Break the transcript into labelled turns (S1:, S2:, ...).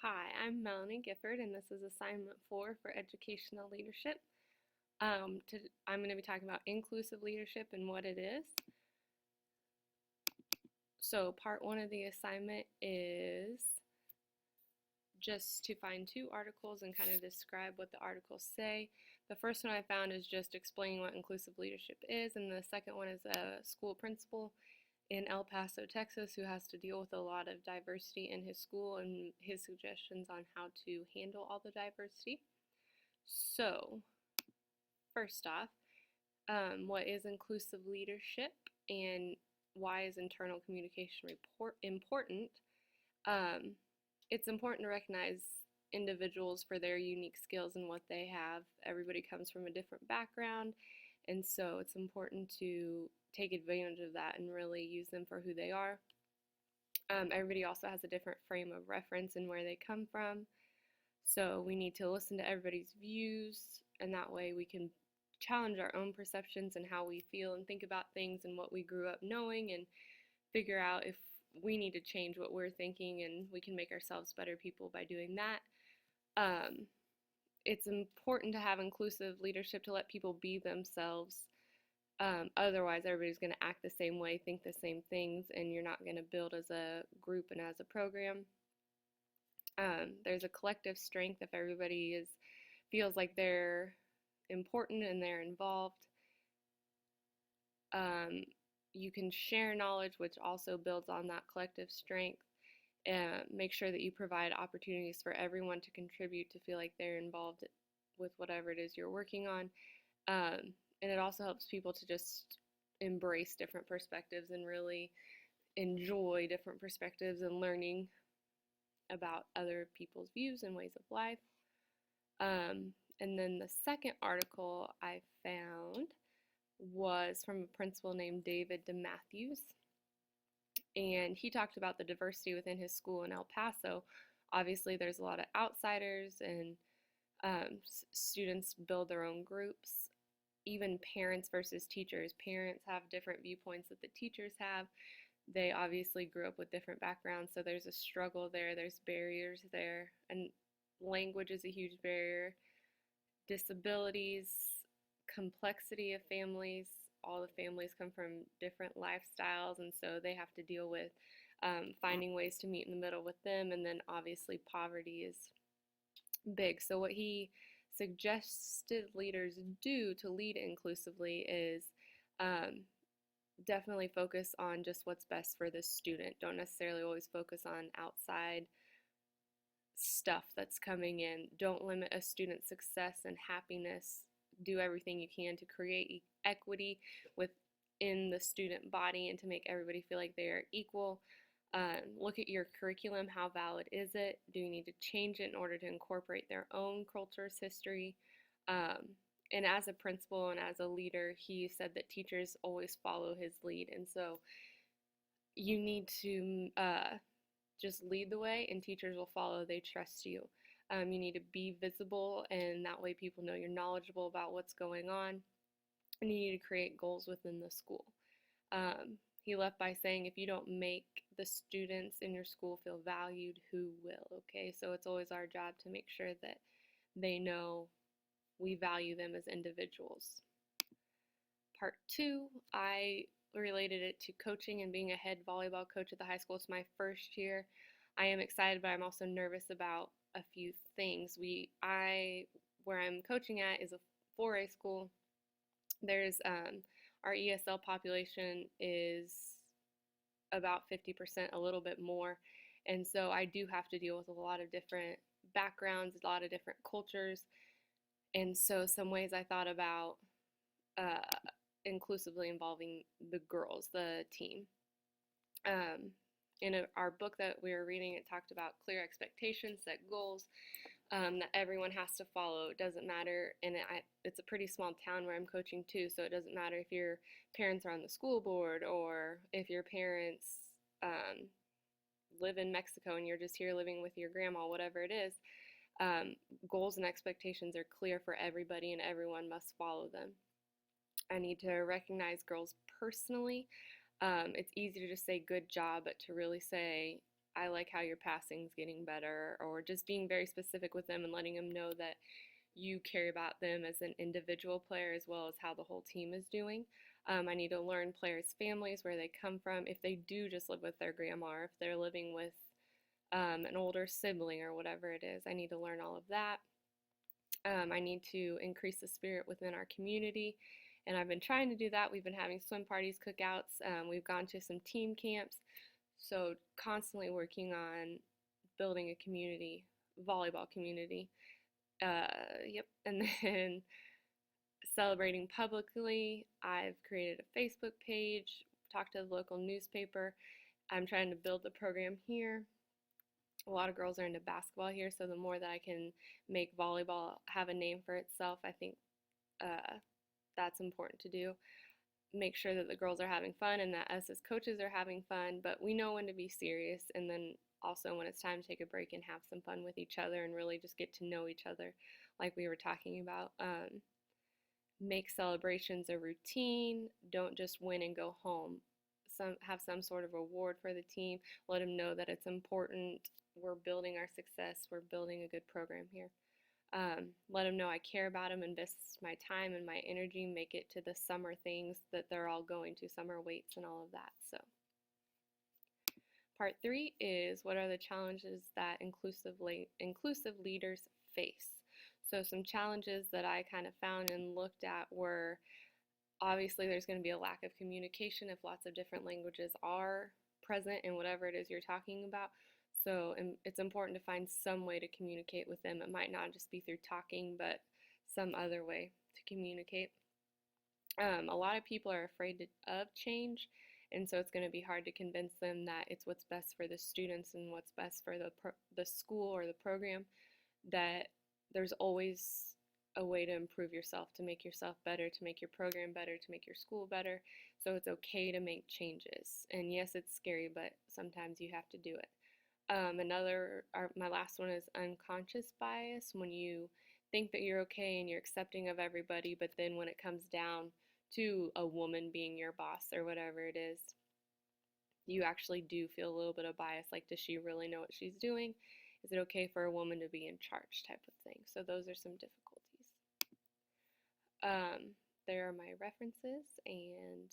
S1: Hi, I'm Melanie Gifford, and this is assignment 4 for educational leadership. I'm going to be talking about inclusive leadership and what it is. So, part 1 of the assignment is just to find 2 articles and kind of describe what the articles say. The first one I found is just explaining what inclusive leadership is, and the second one is a school principal in El Paso, Texas, who has to deal with a lot of diversity in his school and his suggestions on how to handle all the diversity. So, first off, what is inclusive leadership and why is internal communication important? Um, it's important to recognize individuals for their unique skills and what they have. Everybody comes from a different background, and so it's important to take advantage of that and really use them for who they are. Everybody also has a different frame of reference and where they come from, so we need to listen to everybody's views, and that way we can challenge our own perceptions and how we feel and think about things and what we grew up knowing, and figure out if we need to change what we're thinking, and we can make ourselves better people by doing that. Um, it's important to have inclusive leadership to let people be themselves. Otherwise, everybody's going to act the same way, think the same things, and you're not going to build as a group and as a program. There's a collective strength if everybody feels like they're important and they're involved. You can share knowledge, which also builds on that collective strength, and make sure that you provide opportunities for everyone to contribute, to feel like they're involved with whatever it is you're working on. And it also helps people to just embrace different perspectives and really enjoy different perspectives and learning about other people's views and ways of life. And then the second article I found was from a principal named David DeMatthews, and he talked about the diversity within his school in El Paso. Obviously, there's a lot of outsiders, and students build their own groups. Even parents versus teachers. Parents have different viewpoints that the teachers have. They obviously grew up with different backgrounds, so there's a struggle there. There's barriers there, and language is a huge barrier. Disabilities, complexity of families. All the families come from different lifestyles, and so they have to deal with finding ways to meet in the middle with them. And then obviously poverty is big. So what he suggested leaders do to lead inclusively is definitely focus on just what's best for the student. Don't necessarily always focus on outside stuff that's coming in. Don't limit a student's success and happiness. Do everything you can to create equity within the student body and to make everybody feel like they are equal. Look at your curriculum. How valid is it? Do you need to change it in order to incorporate their own culture's history? And as a principal and as a leader, he said that teachers always follow his lead. And so you need to just lead the way, and teachers will follow. They trust you. You need to be visible, and that way people know you're knowledgeable about what's going on. And you need to create goals within the school. He left by saying, if you don't make the students in your school feel valued, who will? Okay, so it's always our job to make sure that they know we value them as individuals. Part 2, I related it to coaching and being a head volleyball coach at the high school. It's my first year. I am excited, but I'm also nervous about a few things. Where I'm coaching at is a 4A school. There's our ESL population is about 50%, a little bit more, and so I do have to deal with a lot of different backgrounds, a lot of different cultures, and so some ways I thought about inclusively involving the girls, the team. In our book that we were reading, it talked about clear expectations, set goals, that everyone has to follow. It doesn't matter, and it's a pretty small town where I'm coaching too, so it doesn't matter if your parents are on the school board or if your parents live in Mexico and you're just here living with your grandma, whatever it is. Goals and expectations are clear for everybody, and everyone must follow them. I need to recognize girls personally. It's easy to just say good job, but to really say I like how your passing's getting better, or just being very specific with them and letting them know that you care about them as an individual player as well as how the whole team is doing. I need to learn players' families, where they come from, if they do just live with their grandma, or if they're living with an older sibling or whatever it is. I need to learn all of that. I need to increase the spirit within our community, and I've been trying to do that. We've been having swim parties, cookouts, we've gone to some team camps, so constantly working on building a community, volleyball community. Yep, and then celebrating publicly. I've created a Facebook page, talked to the local newspaper. I'm trying to build the program here. A lot of girls are into basketball here, so the more that I can make volleyball have a name for itself, I think that's important to do. Make sure that the girls are having fun and that us as coaches are having fun, but we know when to be serious, and then also when it's time to take a break and have some fun with each other and really just get to know each other, like we were talking about. Make celebrations a routine. Don't just win and go home. Have some sort of reward for the team. Let them know that it's important. We're building our success. We're building a good program here. Let them know I care about them, invest my time and my energy, make it to the summer things that they're all going to, summer weights and all of that. So part 3 is, what are the challenges that inclusive leaders face? So some challenges that I kind of found and looked at were, obviously there's going to be a lack of communication if lots of different languages are present in whatever it is you're talking about. So it's important to find some way to communicate with them. It might not just be through talking, but some other way to communicate. A lot of people are afraid of change, and so it's going to be hard to convince them that it's what's best for the students and what's best for the school or the program, that there's always a way to improve yourself, to make yourself better, to make your program better, to make your school better. So it's okay to make changes. And yes, it's scary, but sometimes you have to do it. My last one is unconscious bias, when you think that you're okay and you're accepting of everybody, but then when it comes down to a woman being your boss or whatever it is, you actually do feel a little bit of bias, like, does she really know what she's doing? Is it okay for a woman to be in charge, type of thing? So those are some difficulties. There are my references, and